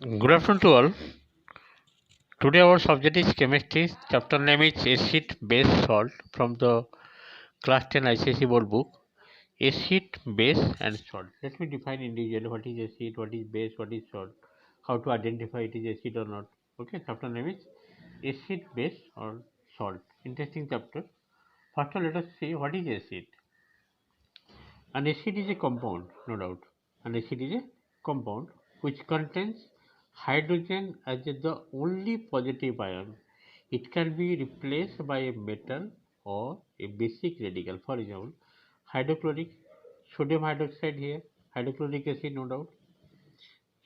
Good afternoon to all. Today our subject is chemistry. Chapter name is acid base salt from the class 10 ICSE board book. Acid, base and salt. Let me define individually what is acid, what is base, what is salt, how to identify it is acid or not. Okay, chapter name is acid, base or salt. Interesting chapter. First of all, let us see what is acid. An acid is a compound, no doubt. An acid is a compound which contains hydrogen as the only positive ion. It can be replaced by a metal or a basic radical. For example, hydrochloric, sodium hydroxide here, hydrochloric acid, no doubt.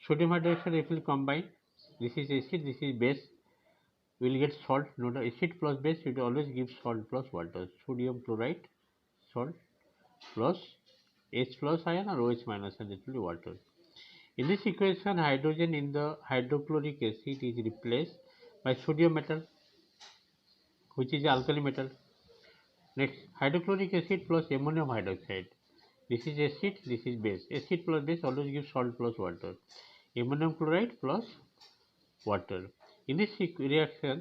Sodium hydroxide, if we combine, this is acid, this is base, we will get salt. No doubt, acid plus base, it always gives salt plus water. Sodium chloride, salt plus H plus ion or OH minus, and it will be water. In this equation, hydrogen in the hydrochloric acid is replaced by sodium metal, which is alkali metal. Next, hydrochloric acid plus ammonium hydroxide. This is acid, this is base. Acid plus base always gives salt plus water. Ammonium chloride plus water. In this reaction,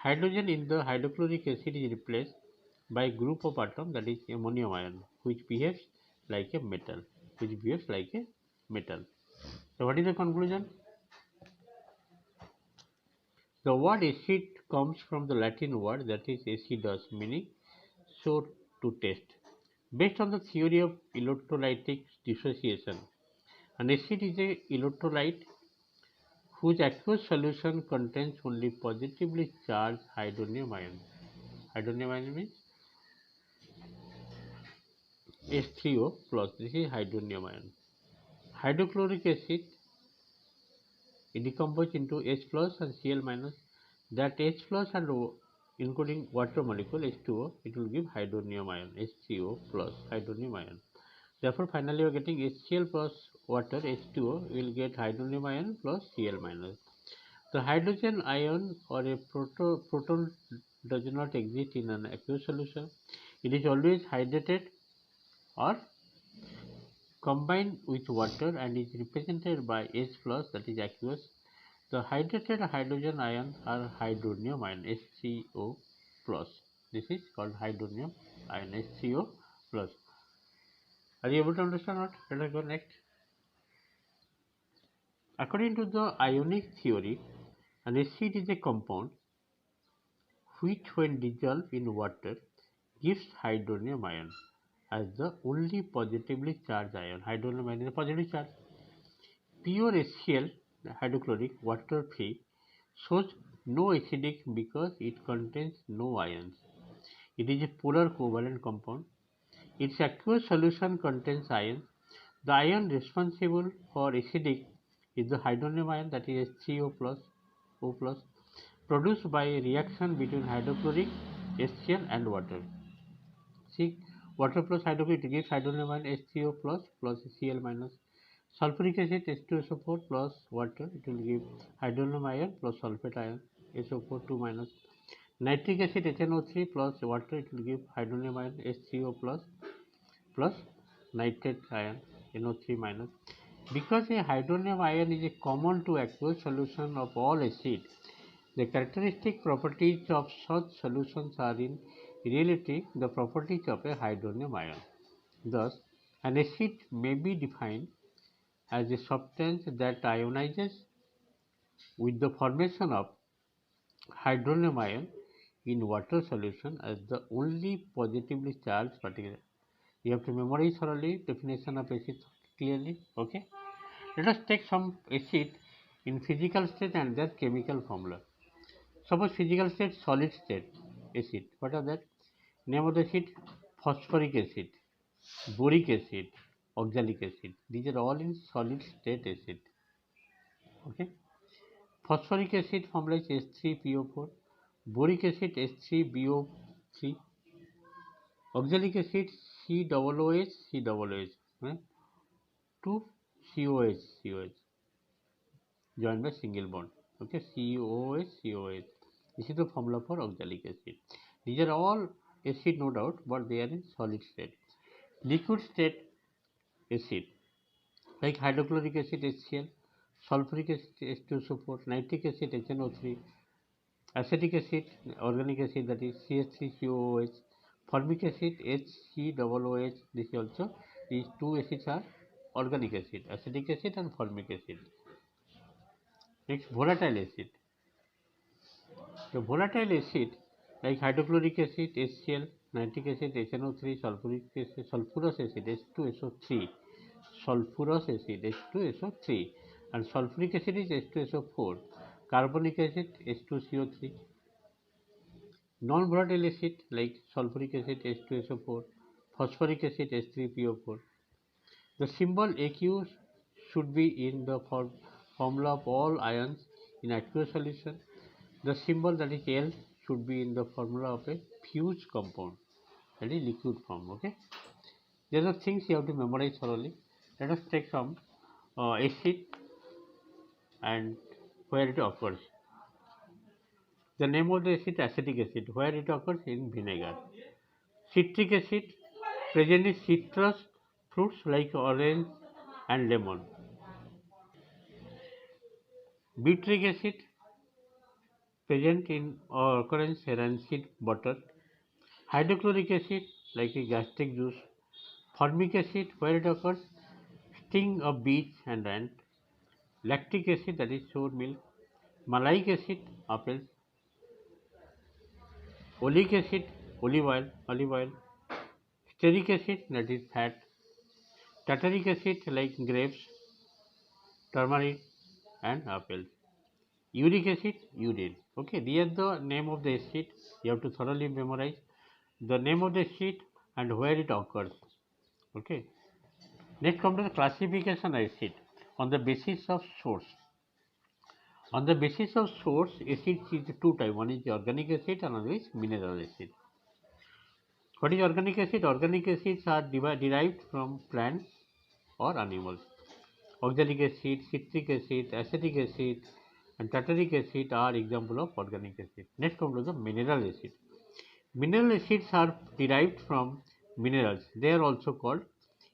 hydrogen in the hydrochloric acid is replaced by a group of atoms, that is ammonium ion, which behaves like a metal. So what is the conclusion? The word acid comes from the Latin word that is acidus, meaning sour to taste. Based on the theory of electrolytic dissociation, an acid is a electrolyte whose aqueous solution contains only positively charged hydronium ion. Hydronium ion means H3O plus. This is hydronium ion. Hydrochloric acid it decomposes into H plus and Cl minus. That H plus and O, including water molecule H2O, it will give hydronium ion HCO plus hydronium ion. Therefore, finally, we are getting HCl plus water H2O. We will get hydronium ion plus Cl minus. The hydrogen ion or a proton does not exist in an aqueous solution. It is always hydrated or combined with water and is represented by H plus, that is aqueous. The hydrated hydrogen ions are hydronium ion HCO plus. This is called hydronium ion HCO plus. Are you able to understand what? Let us go next. According to the ionic theory, an acid is a compound which, when dissolved in water, gives hydronium ion as the only positively charged ion. Hydronium ion is a positively charged. Pure HCl, hydrochloric, water free, shows no acidic because it contains no ions. It is a polar covalent compound. Its aqueous solution contains ions. The ion responsible for acidic is the hydronium ion, that is HCO plus O plus, produced by a reaction between hydrochloric, HCl and water. See, water plus hydrochloric gives hydronium ion HCO plus Cl minus. Sulfuric acid H2SO4 plus water, it will give hydronium ion plus sulfate ion SO4 2 minus. Nitric acid HNO3 plus water, it will give hydronium ion HCO plus nitrate ion NO3 minus. Because a hydronium ion is a common to aqueous solution of all acids, the characteristic properties of such solutions are in reality the properties of a hydronium ion. Thus, an acid may be defined as a substance that ionizes with the formation of hydronium ion in water solution as the only positively charged particle. You have to memorize thoroughly definition of acid clearly. Okay. Let us take some acid in physical state and their chemical formula. Suppose physical state, solid state acid. What are that? Name of the acid: phosphoric acid, boric acid, oxalic acid. These are all in solid state acid. Okay. Phosphoric acid formula is H3PO4. Boric acid H3BO3. Oxalic acid COOH COOH. Right? 2 COH joined by single bond. Okay, COH. This is the formula for oxalic acid. These are all acid, no doubt, but they are in solid state. Liquid state acid like hydrochloric acid HCl, sulfuric acid H2SO4, nitric acid HNO3, acetic acid, organic acid, that is CH3COOH, formic acid HCOOH. This also, these two acids are organic acid, acetic acid and formic acid. Next, volatile acid. The volatile acid like hydrochloric acid HCl, nitric acid HNO3, sulfurous acid H2SO3, sulfurous acid H2SO3, and sulfuric acid is H2SO4, carbonic acid H2CO3. Non-volatile acid like sulfuric acid H2SO4, phosphoric acid H3PO4. The symbol Aq should be in the formula of all ions in aqueous solution. The symbol, that is L, should be in the formula of a fused compound, that is liquid form. Okay. These are things you have to memorize thoroughly. Let us take some acid and where it occurs. The name of the acid, acetic acid. Where it occurs? In vinegar. Citric acid, present in citrus fruits like orange and lemon. Butyric acid, present in occurrence rancid butter. Hydrochloric acid, like a gastric juice. Formic acid, where it occurs? Sting of bees and ant. Lactic acid, that is sour milk. Malic acid, apples. Oleic acid, olive oil. Stearic acid, that is fat. Tartaric acid, like grapes, turmeric, and apples. Uric acid, urine. Okay, these are the name of the acid. You have to thoroughly memorize the name of the acid and where it occurs. Okay. Next, come to the classification of acid on the basis of source. On the basis of source, acids is two types. One is organic acid and another is mineral acid. What is organic acid? Organic acids are derived from plants or animals. Oxalic acid, citric acid, acetic acid, and tartaric acid are example of organic acid. Next, come to the mineral acid. Mineral acids are derived from minerals. They are also called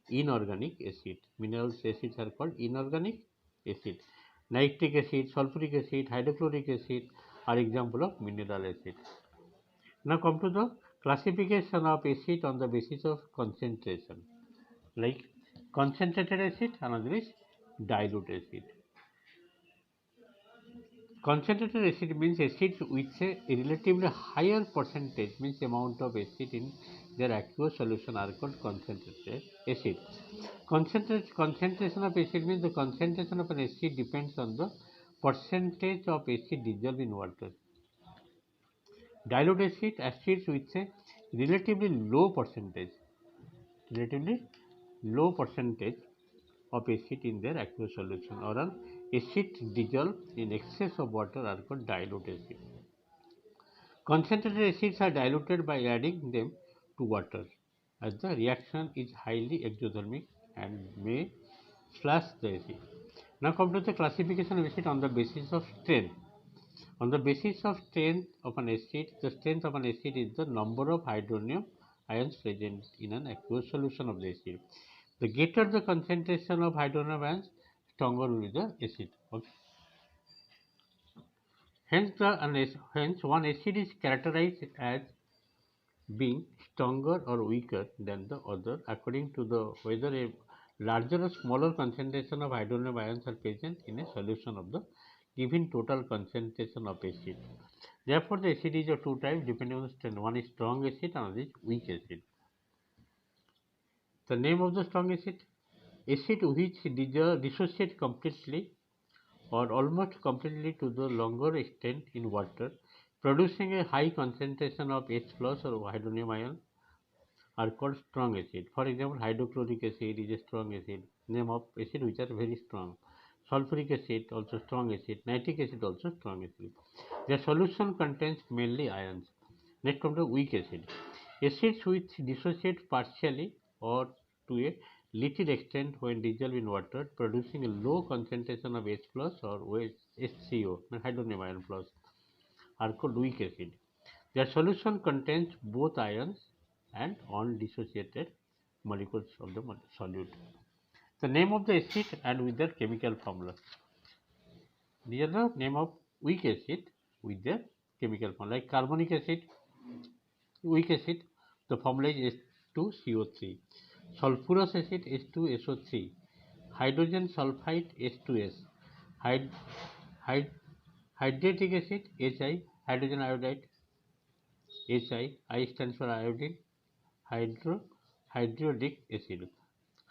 inorganic acid. Mineral acids are called inorganic acid. Nitric acid, sulfuric acid, hydrochloric acid are example of mineral acid. Now come to the classification of acid on the basis of concentration. Like concentrated acid, another is dilute acid. Concentrated acid means acids with a relatively higher percentage, means amount of acid in their aqueous solution are called concentrated acid. Concentration of acid means the concentration of an acid depends on the percentage of acid dissolved in water. Dilute acid, acids with a relatively low percentage of acid in their aqueous solution, or an acid dissolved in excess of water are called dilute acid. Concentrated acids are diluted by adding them to water, as the reaction is highly exothermic and may splash the acid. Now come to the classification of acid on the basis of strength. On the basis of strength of an acid, the strength of an acid is the number of hydronium ions present in an aqueous solution of the acid. The greater the concentration of hydronium ions, stronger will be the acid. Okay. Hence, one acid is characterized as being stronger or weaker than the other according to the whether a larger or smaller concentration of hydronium ions are present in a solution of the given total concentration of acid. Therefore, the acid is of two types depending on the strength. One is strong acid and another is weak acid. The name of the strong acid: acid which dissociate completely or almost completely to the longer extent in water, producing a high concentration of H plus or hydronium ion, are called strong acid. For example, hydrochloric acid is a strong acid. Name of acid which are very strong. Sulfuric acid also strong acid. Nitric acid also strong acid. Their solution contains mainly ions. Next comes the weak acid. Acids which dissociate partially or to a little extent when dissolved in water, producing a low concentration of H plus or HCO, hydronium ion plus, are called weak acid. Their solution contains both ions and undissociated molecules of the solute. The name of the acid and with their chemical formula. These are the name of weak acid with their chemical form. Like carbonic acid, weak acid, the formula is H2CO3. Sulfurous acid H2SO3. Hydrogen sulfide H2S. Hyd hyd Hydric acid HI. Hydrogen iodide HI. I stands for iodine. Hydrodic acid.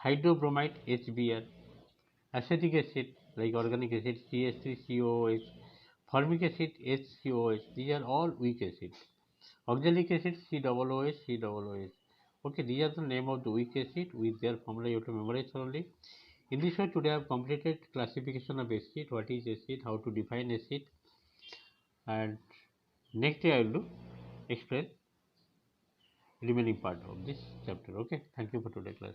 Hydrobromide HBr. Acetic acid like organic acid CH3COOH. Formic acid HCOH. These are all weak acids. Oxalic acid COOH COOH. Okay, these are the name of the weak acid with their formula. You have to memorize only. In this way, today I have completed classification of acid, what is acid, how to define acid, and next day I will do explain remaining part of this chapter. Okay, thank you for today class.